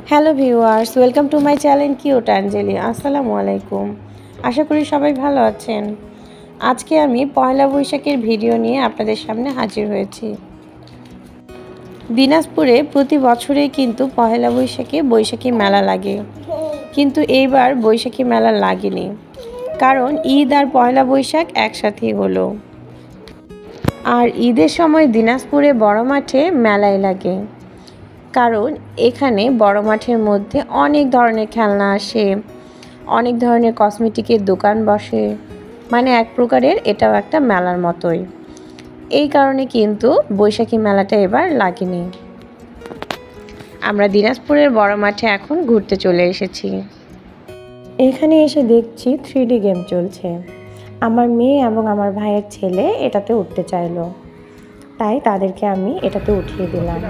Hello viewers, welcome to my channel cute Angeli. আসসালামু আলাইকুম। আশা করি সবাই ভালো আছেন। আজকে আমি পয়লা বৈশাখের ভিডিও নিয়ে আপনাদের সামনে হাজির হয়েছি। দিনাজপুরে প্রতি বছরেই কিন্তু পয়লা বৈশাখে বৈশাখী মেলা লাগে, কিন্তু এইবার বৈশাখী মেলা লাগেনি, কারণ ঈদ আর পয়লা বৈশাখ একসাথেই হলো। আর ঈদের সময় দিনাজপুরে বড় মাঠে মেলাই লাগে, কারণ এখানে বড় মাঠের মধ্যে অনেক ধরনের খেলনা আসে, অনেক ধরনের কসমেটিকের দোকান বসে, মানে এক প্রকারের এটাও একটা মেলার মতোই। এই কারণে কিন্তু বৈশাখী মেলাটা এবার লাগেনি। আমরা দিনাজপুরের বড় মাঠে এখন ঘুরতে চলে এসেছি। এখানে এসে দেখছি 3D গেম চলছে। আমার মেয়ে এবং আমার ভাইয়ের ছেলে এটাতে উঠতে চাইলো, তাই তাদেরকে আমি এটাতে উঠিয়ে দিলাম।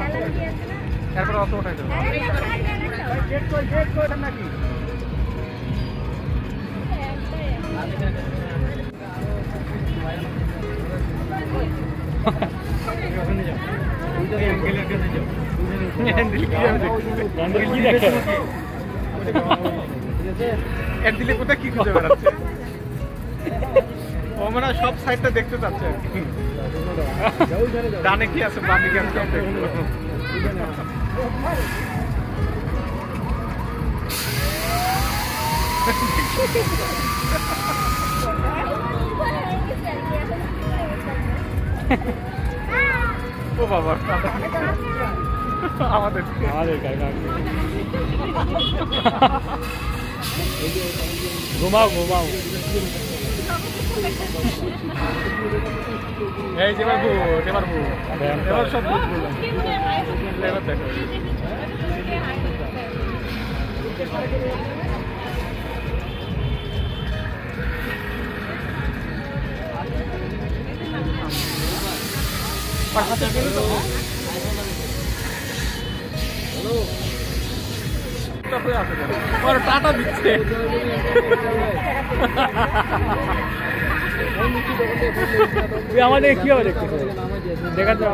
সব সাইডটা দেখতে চাচ্ছে, ডানে কি আছে বামে কি আছে। ও বাবা, আমাদের ঘুমাও ঘুমাও। এই যে পারবো এবার সব বুঝবো। এবার দেখো টাটা দিচ্ছে। আমাদের কি হবে দেখতে দেখাচ্ছে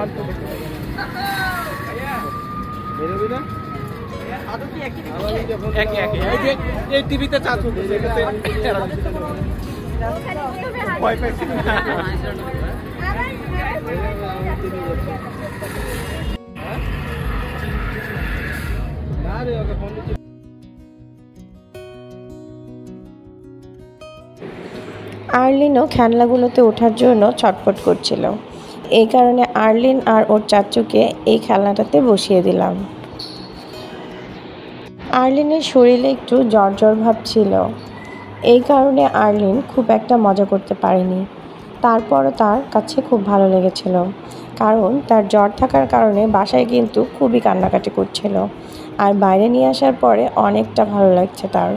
এই টিভিতে চার্জ হচ্ছে। ভয় পাইছি আর্লিনও খেলনাগুলোতে ওঠার জন্য ছটফট করছিল। এই কারণে আর্লিন আর ওর চাচুকে এই খেলনাটাতে বসিয়ে দিলাম। আর্লিনের শরীরে একটু জ্বর ভাব ছিল, এই কারণে আর্লিন খুব একটা মজা করতে পারেনি। তারপরও তার কাছে খুব ভালো লেগেছিল, কারণ তার জ্বর থাকার কারণে বাসায় কিন্তু খুবই কান্নাকাটি করছিল, আর বাইরে নিয়ে আসার পরে অনেকটা ভালো লাগছে তার।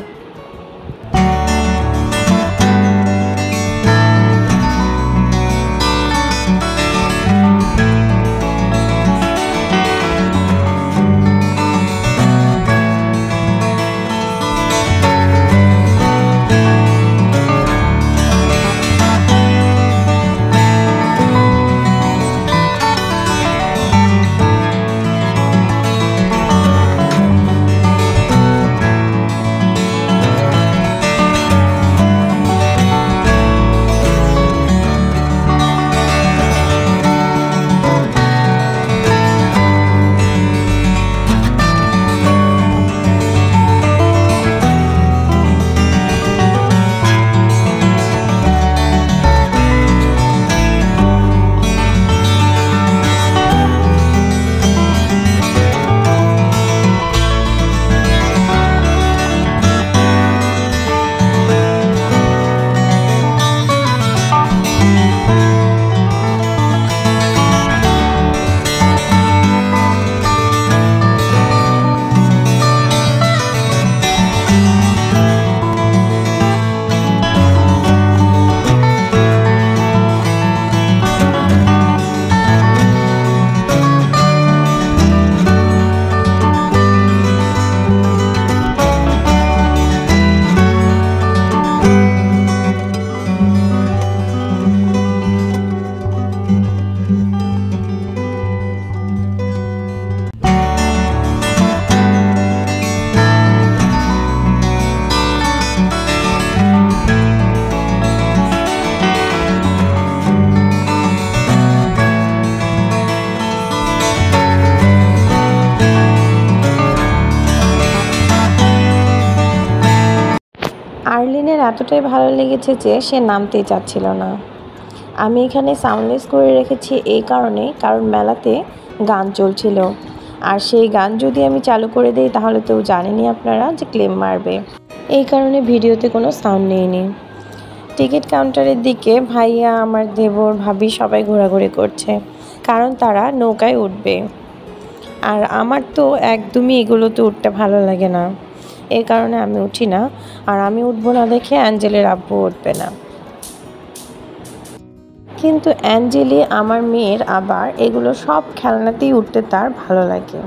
আর্লিনের এতটাই ভালো লেগেছে যে সে নামতেই চাচ্ছিল না। আমি এখানে সাউন্ডলেস করে রেখেছি এই কারণে, কারণ মেলাতে গান চলছিল, আর সেই গান যদি আমি চালু করে দিই তাহলে তো জানেনই আপনারা যে ক্লেম মারবে। এই কারণে ভিডিওতে কোনো সাউন্ড নেইনি। টিকিট কাউন্টারের দিকে ভাইয়া, আমার দেবর, ভাবি সবাই ঘোরাঘুরি করছে, কারণ তারা নৌকায় উঠবে। আর আমার তো একদমই এগুলোতে উঠতে ভালো লাগে না, এই কারণে আমি উঠি না। আর আমি উঠবো না দেখে অ্যাঞ্জেলের আব্বু উঠবে না। কিন্তু অ্যাঞ্জেলি, আমার মেয়ের, আবার এগুলো সব খেলনাতেই উঠতে তার ভালো লাগে।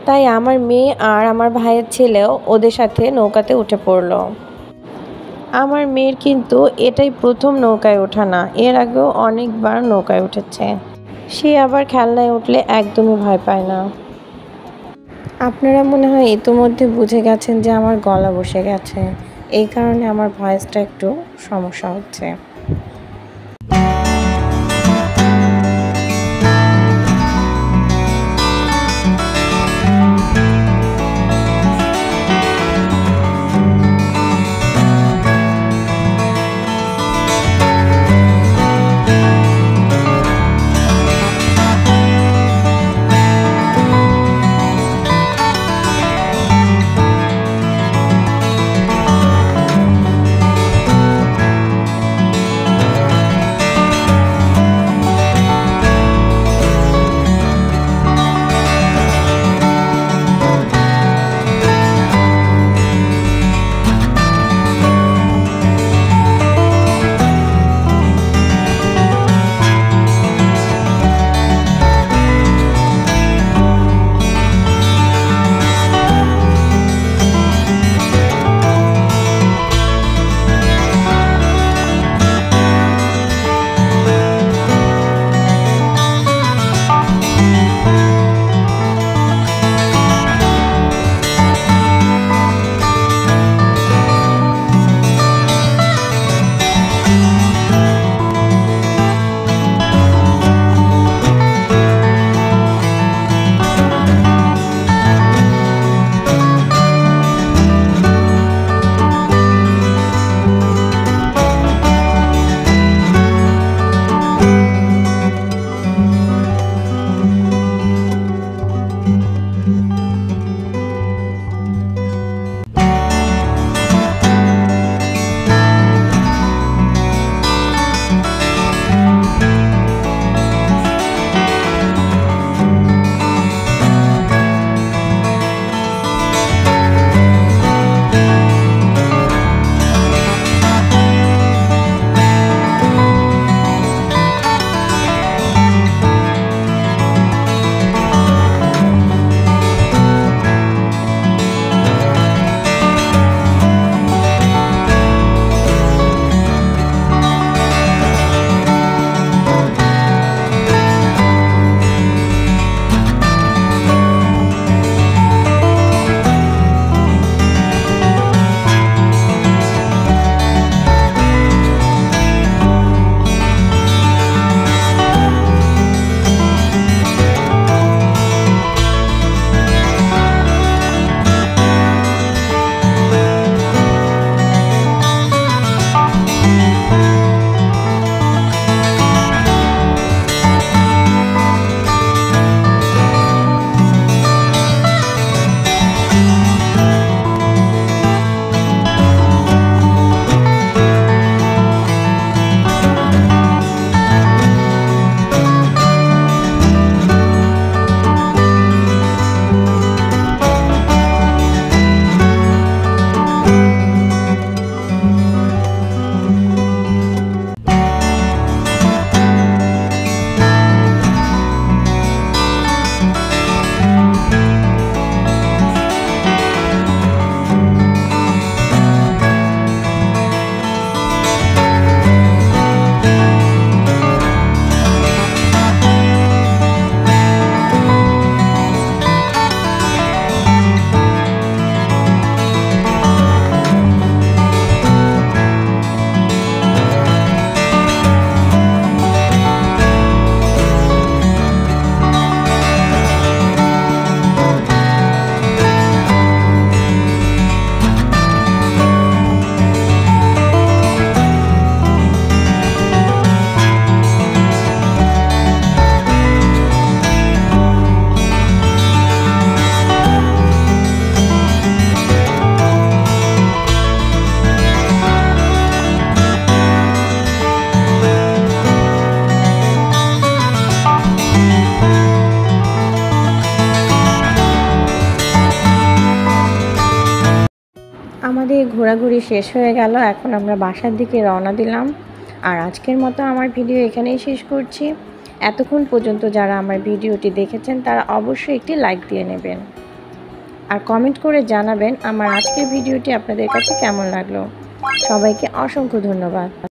তাই আমার মেয়ে আর আমার ভাইয়ের ছেলেও ওদের সাথে নৌকাতে উঠে পড়লো। আমার মেয়ের কিন্তু এটাই প্রথম নৌকায় ওঠা না, এর আগেও অনেকবার নৌকায় উঠেছে। সে আবার খেলনায় উঠলে একদমই ভয় পায় না। আপনারা মনে হয় ইতোমধ্যে বুঝে গেছেন যে আমার গলা বসে গেছে, এই কারণে আমার ভয়েসটা একটু সমস্যা হচ্ছে। আমাদের ঘোরাঘুরি শেষ হয়ে গেল, এখন আমরা বাসার দিকে রওনা দিলাম। আর আজকের মতো আমার ভিডিও এখানেই শেষ করছি। এতক্ষণ পর্যন্ত যারা আমার ভিডিওটি দেখেছেন তারা অবশ্যই একটি লাইক দিয়ে নেবেন আর কমেন্ট করে জানাবেন আমার আজকের ভিডিওটি আপনাদের কাছে কেমন লাগলো। সবাইকে অসংখ্য ধন্যবাদ।